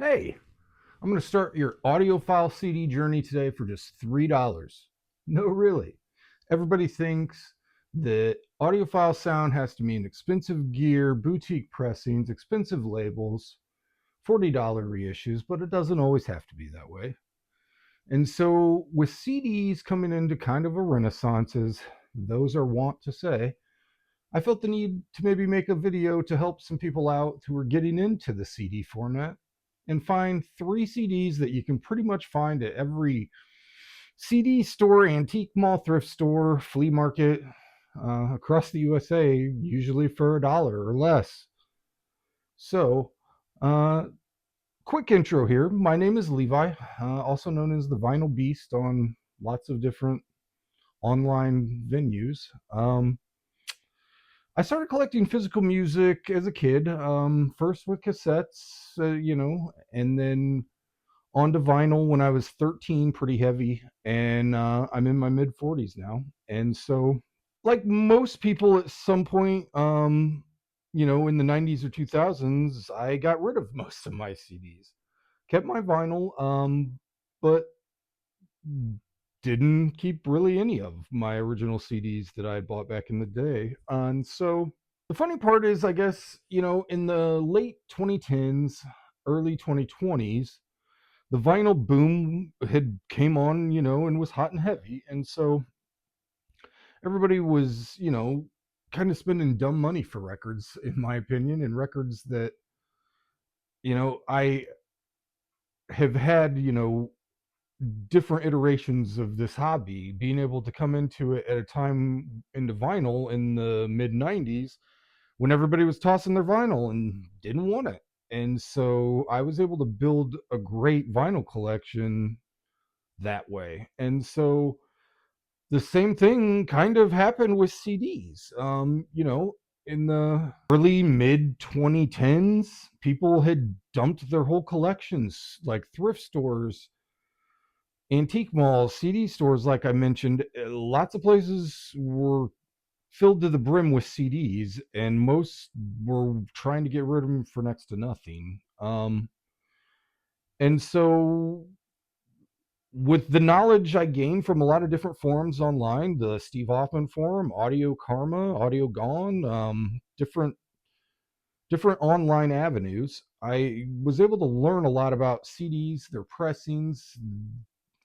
Hey, I'm going to start your audiophile CD journey today for just $3. No, really. Everybody thinks that audiophile sound has to mean expensive gear, boutique pressings, expensive labels, $40 reissues, but it doesn't always have to be that way. And so, with CDs coming into kind of a renaissance, as those are wont to say, I felt the need to maybe make a video to help some people out who are getting into the CD format and find 3 CDs that you can pretty much find at every CD store, antique mall, thrift store, flea market across the USA, usually for $1 or less. So, uh, quick intro here. My name is Levi, also known as the Vinylbeast on lots of different online venues. I started collecting physical music as a kid, first with cassettes, and then onto vinyl when I was 13, pretty heavy, and I'm in my mid 40s now. And so, like most people at some point, in the 90s or 2000s, I got rid of most of my CDs, kept my vinyl, but didn't keep really any of my original CDs that I had bought back in the day. And so the funny part is, I guess, in the late 2010s, early 2020s, the vinyl boom had came on, and was hot and heavy. And so everybody was, kind of spending dumb money for records, in my opinion, and records that, I have had, different iterations of this hobby, being able to come into it at a time into vinyl in the mid 90s when everybody was tossing their vinyl and didn't want it. And so I was able to build a great vinyl collection that way. And so the same thing kind of happened with CDs. In the early mid 2010s, people had dumped their whole collections, like thrift stores, antique malls, CD stores, like I mentioned. Lots of places were filled to the brim with CDs, and most were trying to get rid of them for next to nothing. And so, with the knowledge I gained from a lot of different forums online, the Steve Hoffman forum, Audio Karma, Audio Gone, different online avenues, I was able to learn a lot about CDs, their pressings,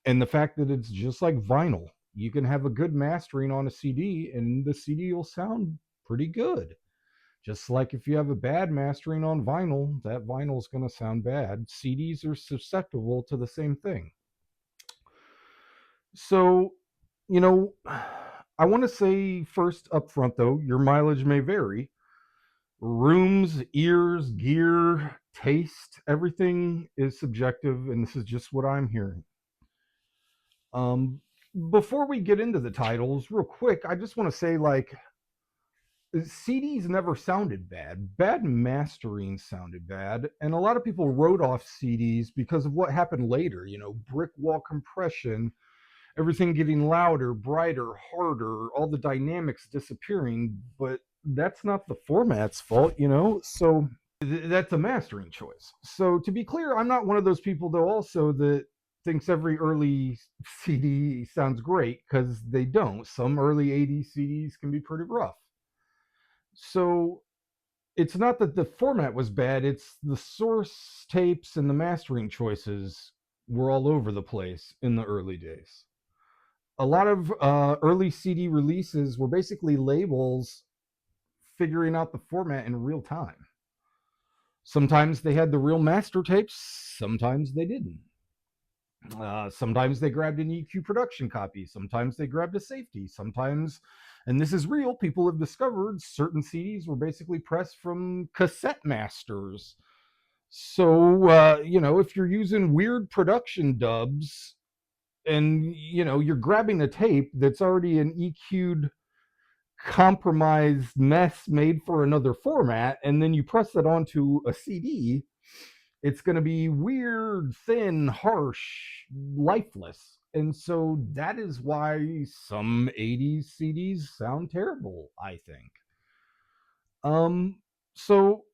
and the fact that it's just like vinyl. You can have a good mastering on a CD, and the CD will sound pretty good. Just like if you have a bad mastering on vinyl, that vinyl is going to sound bad. CDs are susceptible to the same thing. So, you know, I want to say first up front though, your mileage may vary. Rooms, ears, gear, taste, everything is subjective, and this is just what I'm hearing. Um, Before we get into the titles, real quick, I just want to say, like, CDs never sounded bad. Bad mastering sounded bad, and a lot of people wrote off CDs because of what happened later. Brick wall compression, everything getting louder, brighter, harder, all the dynamics disappearing. But that's not the format's fault. So that's a mastering choice. So to be clear, I'm not one of those people though also that thinks every early CD sounds great, because they don't. Some early 80s CDs can be pretty rough. So it's not that the format was bad, it's the source tapes and the mastering choices were all over the place in the early days. A lot of early CD releases were basically labels figuring out the format in real time. Sometimes they had the real master tapes, sometimes they didn't. Sometimes they grabbed an EQ production copy, sometimes they grabbed a safety, sometimes, and this is real, people have discovered certain CDs were basically pressed from cassette masters. So, if you're using weird production dubs and, you're grabbing a tape that's already an EQ'd compromised mess made for another format, and then you press that onto a CD, it's going to be weird, thin, harsh, lifeless. And so that is why some 80s CDs sound terrible, I think. So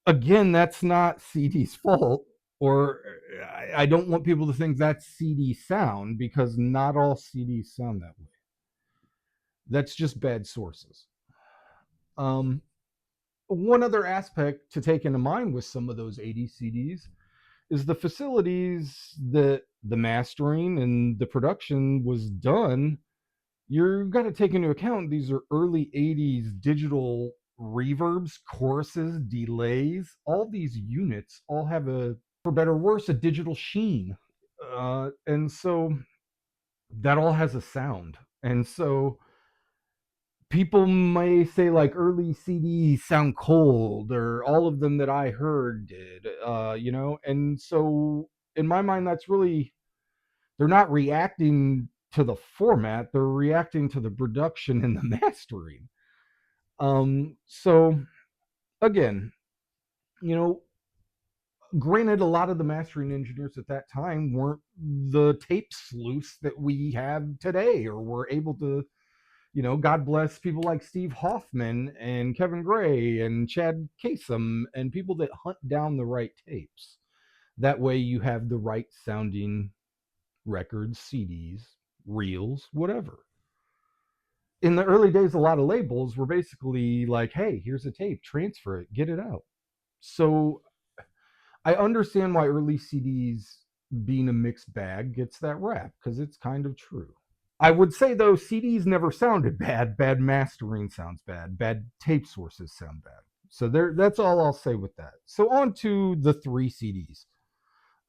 again, that's not CD's fault. Or I don't want people to think that's CD sound, because not all CDs sound that way. That's just bad sources. Um, One other aspect to take into mind with some of those 80s CDs is the facilities that the mastering and the production was done. You've got to take into account these are early 80s digital reverbs, choruses, delays. All these units all have a, for better or worse, a digital sheen. And so that all has a sound. And so people may say like early CDs sound cold, or all of them that I heard did, and so in my mind, that's really, they're not reacting to the format, they're reacting to the production and the mastering. So again, you know, granted, a lot of the mastering engineers at that time weren't the tape sleuths that we have today, or were able to, God bless people like Steve Hoffman and Kevin Gray and Chad Kasem and people that hunt down the right tapes. That way you have the right sounding records, CDs, reels, whatever. In the early days, a lot of labels were basically like, hey, here's a tape, transfer it, get it out. So I understand why early CDs being a mixed bag gets that rap, because it's kind of true. I would say though, CDs never sounded bad. Bad mastering sounds bad. Bad tape sources sound bad. So there, that's all I'll say with that. So on to the three CDs.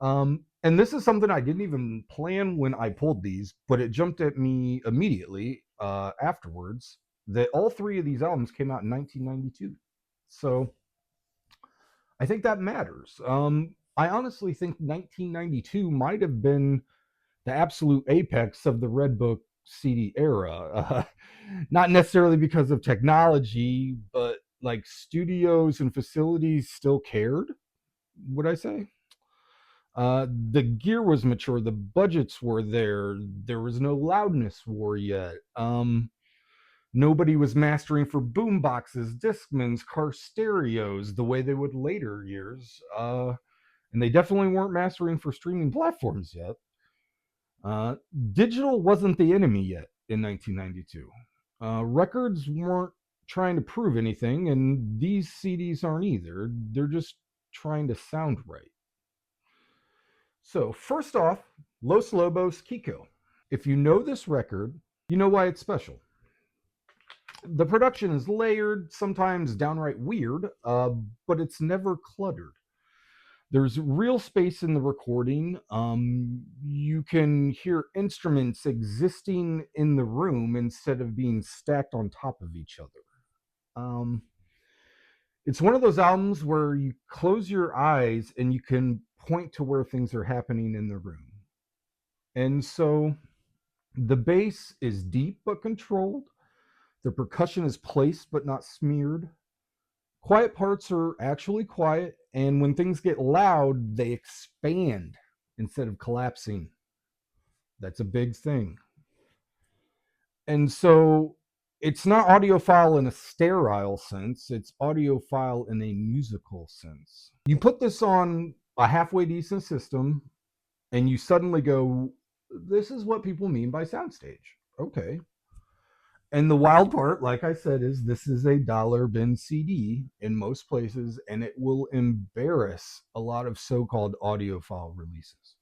And this is something I didn't even plan when I pulled these, but it jumped at me immediately afterwards that all three of these albums came out in 1992. So I think that matters. I honestly think 1992 might have been the absolute apex of the Red Book CD era. Not necessarily because of technology, but like studios and facilities still cared, would I say? The gear was mature, the budgets were there, there was no loudness war yet. Nobody was mastering for boomboxes, Discmans, car stereos the way they would later years. And they definitely weren't mastering for streaming platforms yet. Uh, Digital wasn't the enemy yet in 1992. Records weren't trying to prove anything, and these CDs aren't either. They're just trying to sound right. So, first off, Los Lobos Kiko. If you know this record, you know why it's special. The production is layered, sometimes downright weird, but it's never cluttered. There's real space in the recording. You can hear instruments existing in the room instead of being stacked on top of each other. Um, it's one of those albums where you close your eyes and you can point to where things are happening in the room. And so the bass is deep but controlled. The percussion is placed but not smeared. Quiet parts are actually quiet, and when things get loud, they expand instead of collapsing. That's a big thing. And so it's not audiophile in a sterile sense, it's audiophile in a musical sense. You put this on a halfway decent system, and you suddenly go, this is what people mean by soundstage. Okay. And the wild part, like I said, is this is a dollar bin CD in most places, and it will embarrass a lot of so-called audiophile releases.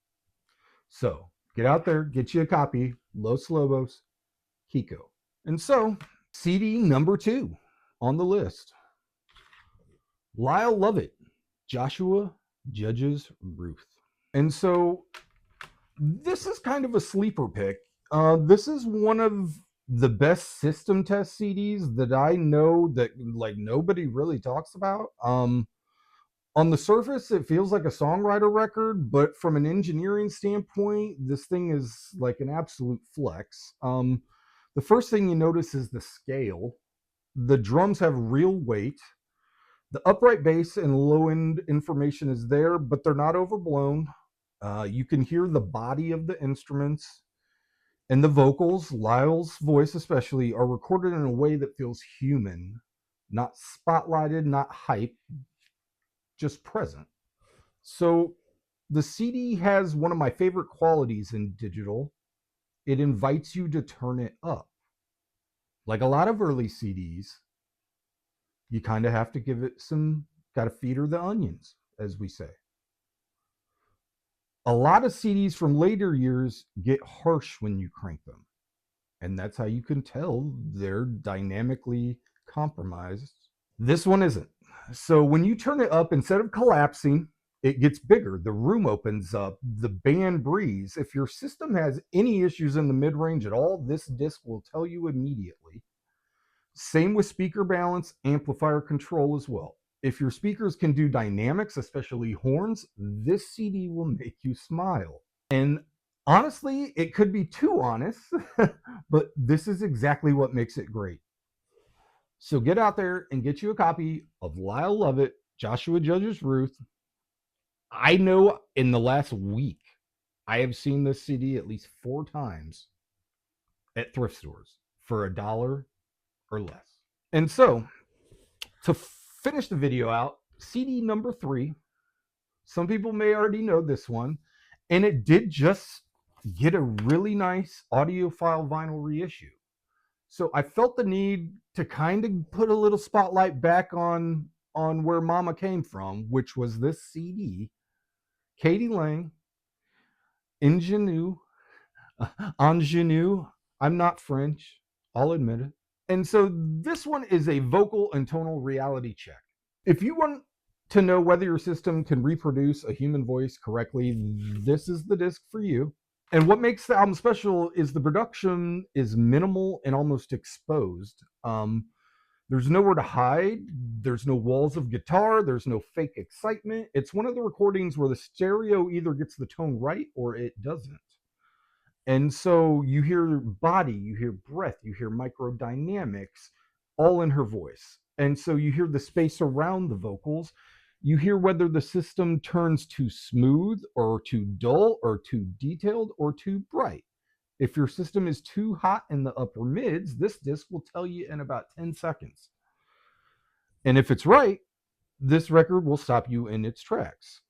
So get out there, get you a copy, Los Lobos, Kiko. And so, CD number 2 on the list, Lyle Lovett, Joshua Judge's Ruth. And so this is kind of a sleeper pick. This is one of the best system test CDs that I know that like nobody really talks about. On the surface, it feels like a songwriter record, but from an engineering standpoint, this thing is like an absolute flex. The first thing you notice is the scale. The drums have real weight. The upright bass and low end information is there, but they're not overblown. You can hear the body of the instruments, and the vocals, Lyle's voice especially, are recorded in a way that feels human, not spotlighted, not hype, just present. So The CD has one of my favorite qualities in digital. It invites you to turn it up. Like a lot of early CDs, you kind of have to give it some, got to feed her the onions, as we say. A lot of CDs from later years get harsh when you crank them. And that's how you can tell they're dynamically compromised. This one isn't. So when you turn it up, instead of collapsing, it gets bigger. The room opens up, the band breathes. If your system has any issues in the mid range at all, this disc will tell you immediately. Same with speaker balance, amplifier control as well. If your speakers can do dynamics, especially horns, this CD will make you smile. And honestly, it could be too honest, but this is exactly what makes it great. So get out there and get you a copy of Lyle Lovett, Joshua Judge's Ruth. I know in the last week, I have seen this CD at least 4 times at thrift stores for $1 or less. And so, to finish the video out, CD number 3, some people may already know this one, and it did just get a really nice audiophile vinyl reissue. So I felt the need to kind of put a little spotlight back on where Mama came from, which was this CD, Katie Lang, Ingenue, Ingenue. I'm not French, I'll admit it. And so this one is a vocal and tonal reality check. If you want to know whether your system can reproduce a human voice correctly, this is the disc for you. And what makes the album special is the production is minimal and almost exposed. There's nowhere to hide. There's no walls of guitar. There's no fake excitement. It's one of the recordings where the stereo either gets the tone right or it doesn't. And so you hear body, you hear breath, you hear microdynamics, all in her voice. And so you hear the space around the vocals. You hear whether the system turns too smooth or too dull or too detailed or too bright. If your system is too hot in the upper mids, this disc will tell you in about 10 seconds. And if it's right, this record will stop you in its tracks.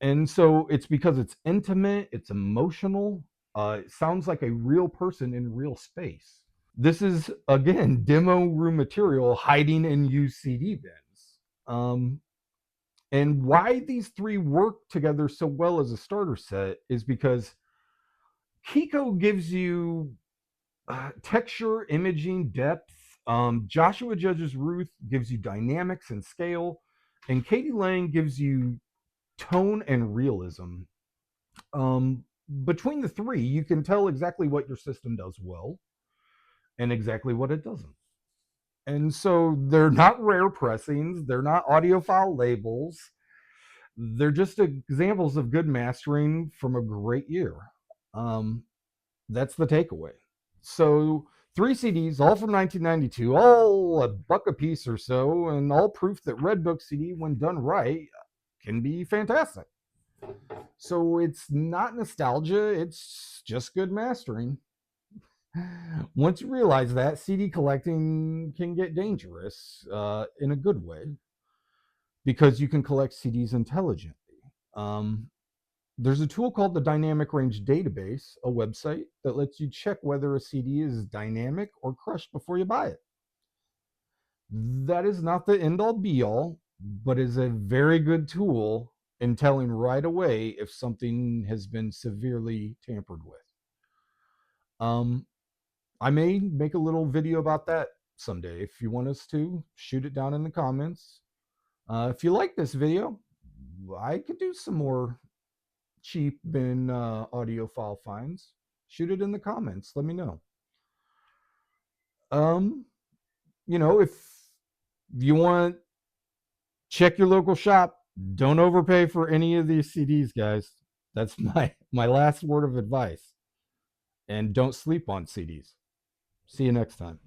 And so it's because it's intimate, it's emotional, it sounds like a real person in real space. This is, again, demo room material hiding in used CD bins. And why these 3 work together so well as a starter set is because Kiko gives you texture, imaging, depth. Joshua Judge's Ruth gives you dynamics and scale. And Katie Lang gives you tone and realism. Between the 3, you can tell exactly what your system does well and exactly what it doesn't. And so they're not rare pressings, they're not audiophile labels. They're just examples of good mastering from a great year. That's the takeaway. So 3 CDs, all from 1992, all $1 a piece or so, and all proof that Red Book CD, when done right, can be fantastic. So it's not nostalgia, it's just good mastering. Once you realize that, CD collecting can get dangerous in a good way because you can collect CDs intelligently. There's a tool called the Dynamic Range Database, a website that lets you check whether a CD is dynamic or crushed before you buy it. That is not the end-all be-all, but is a very good tool in telling right away if something has been severely tampered with. I may make a little video about that someday. If you want us to, shoot it down in the comments. If you like this video, I could do some more cheap bin audiophile finds. Shoot it in the comments. Let me know. If you want, check your local shop. Don't overpay for any of these CDs, guys. That's my last word of advice. And don't sleep on CDs. See you next time.